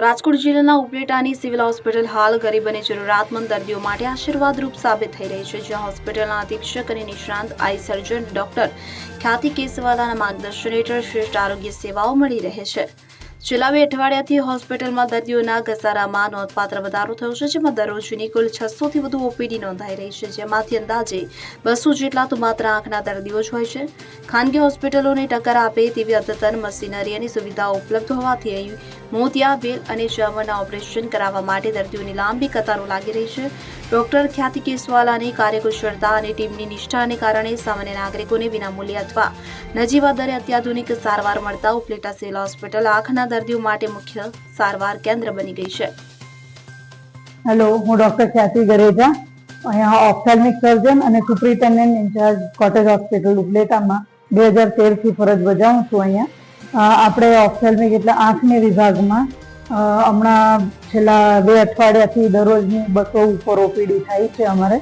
રાજકોટ જિલ્લાના ઉપલેટાની civil hospital હાલ ગરીબ અને જરૂરિયાતમંદ દર્દીઓ માટે આશીર્વાદરૂપ સાબિત થઈ રહી છે, જ્યાં હોસ્પિટલના અધિક્ષક અને નિષ્ણાંત આઈ સર્જન ડોક્ટર ખ્યાતિ કેસવાલાના માર્ગદર્શન હેઠળ શ્રેષ્ઠ આરોગ્ય સેવાઓ મળી રહે છે। છેલ્લા 2 અઠવાડિયાથી હોસ્પિટલમાં દર્દીઓના ઘસારામાં નોંધપાત્ર વધારો થયો છે, જેમાં દરરોજની કુલ 600 થી વધુ ઓપીડી નોંધાઈ રહી છે, જેમાંથી અંદાજે 200 જેટલા તો માત્ર આંખના દર્દીઓ જ હોય છે। ખાનગી હોસ્પિટલોને ટક્કર આપે તેવી અદ્યતન મશીનરી અને સુવિધાઓ ઉપલબ્ધ હોવાથી અહીં મોતિયા, વેલ અને ચામડીના ઓપરેશન કરાવવા માટે દર્દીઓની લાંબી કતારો લાગી રહી છે। ડોક્ટર ખ્યાતિ કેસવાલાની કાર્યકુશળતા અને ટીમની નિષ્ઠાને કારણે સામાન્ય નાગરિકોને વિનામૂલ્યે અથવા નજીવા દરે અત્યાધુનિક સારવાર મળતા ઉપલેટા સિવિલ હોસ્પિટલ આંખના દર્દીઓ માટે મુખ્ય સારવાર કેન્દ્ર બની ગઈ છે। હેલો, હું ડોક્ટર ખ્યાતિ ગરેજા, અહીંયા ઓપ્થેલ્મિક સર્જન અને સુપ્રિન્ટેન્ડન્ટ ઇન્ચાર્જ કોટેજ હોસ્પિટલ ઉપલેટામાં 2013 થી ફરજ બજાવું છું। અહીંયા આપણે ઓપ્થેલ્મિક એટલે આંખની વિભાગમાં હમણાં છેલ્લા 2 અઠવાડિયાથી દરરોજની 200 ઉપર ઓપીડી થાય છે અમારે,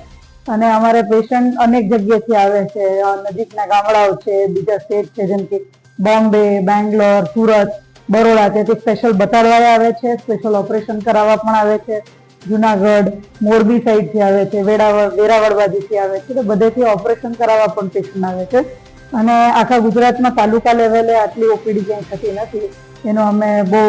અને અમારે પેશન્ટ અનેક જગ્યાએથી આવે છે, નજીકના ગામડાઓ છે, બીજા સ્ટેટ છે જેમ કે બોમ્બે, બેંગ્લોર, સુરત, બરોડા, તેથી સ્પેશિયલ બતાડવા આવે છે, સ્પેશિયલ ઓપરેશન કરાવવા પણ આવે છે। જુનાગઢ, મોરબી સાઈડથી આવે છે, વેરાવળ બાજુથી આવે છે, તો બધેથી ઓપરેશન કરાવવા પણ પેશન્ટ આવે છે। અને આખા ગુજરાતમાં તાલુકા લેવલે આટલી ઓપીડી ક્યાંય થતી નથી, એનો અમે બહુ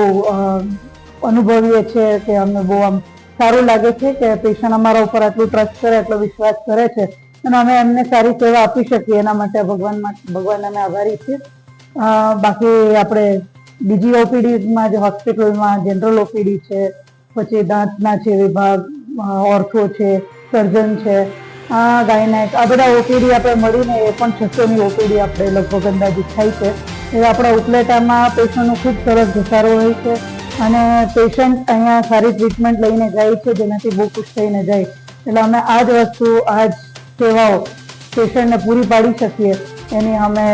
અનુભવીએ છીએ કે અમને બહુ આમ સારું લાગે છે કે પેશન્ટ અમારા ઉપર આટલું ટ્રસ્ટ કરે, આટલો વિશ્વાસ કરે છે, અને અમે એમને સારી સેવા આપી શકીએ એના માટે ભગવાન અમે આભારી છીએ। બાકી આપણે બીજી ઓપીડીમાં જે હોસ્પિટલમાં જનરલ ઓપીડી છે, પછી દાંતના છે વિભાગ, ઓર્થો છે, સર્જન છે, ગાયનેક, આ બધા ઓપીડી આપણે મળીને એ પણ 600ની ઓપીડી આપણે લગભગ અંદાજિત થાય છે। એટલે આપણા ઉપલેટામાં પેશન્ટનો ખૂબ સરસ ઘસારો હોય છે, અને પેશન્ટ અહીંયા સારી ટ્રીટમેન્ટ લઈને જાય છે, જેનાથી બહુ ખુશ થઈને જાય। એટલે અમે આ જ વસ્તુ, આ જ સેવાઓ પેશન્ટને પૂરી પાડી શકીએ એની અમે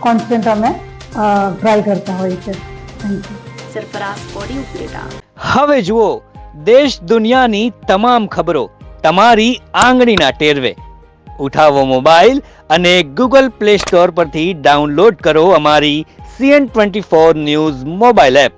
કોન્સ્ટન્ટ અમે ટ્રાય કરતા હોઈએ છીએ। Thank you. સરફરાઝ કોડી, ઉપલેટા। હવે જુઓ દેશ દુનિયાની તમામ ખબરો તમારી આંગળીના ટેરવે। ઉઠાવો મોબાઈલ અને ગૂગલ પ્લે સ્ટોર પરથી ડાઉનલોડ કરો અમારી CN24 ન્યૂઝ મોબાઈલ એપ।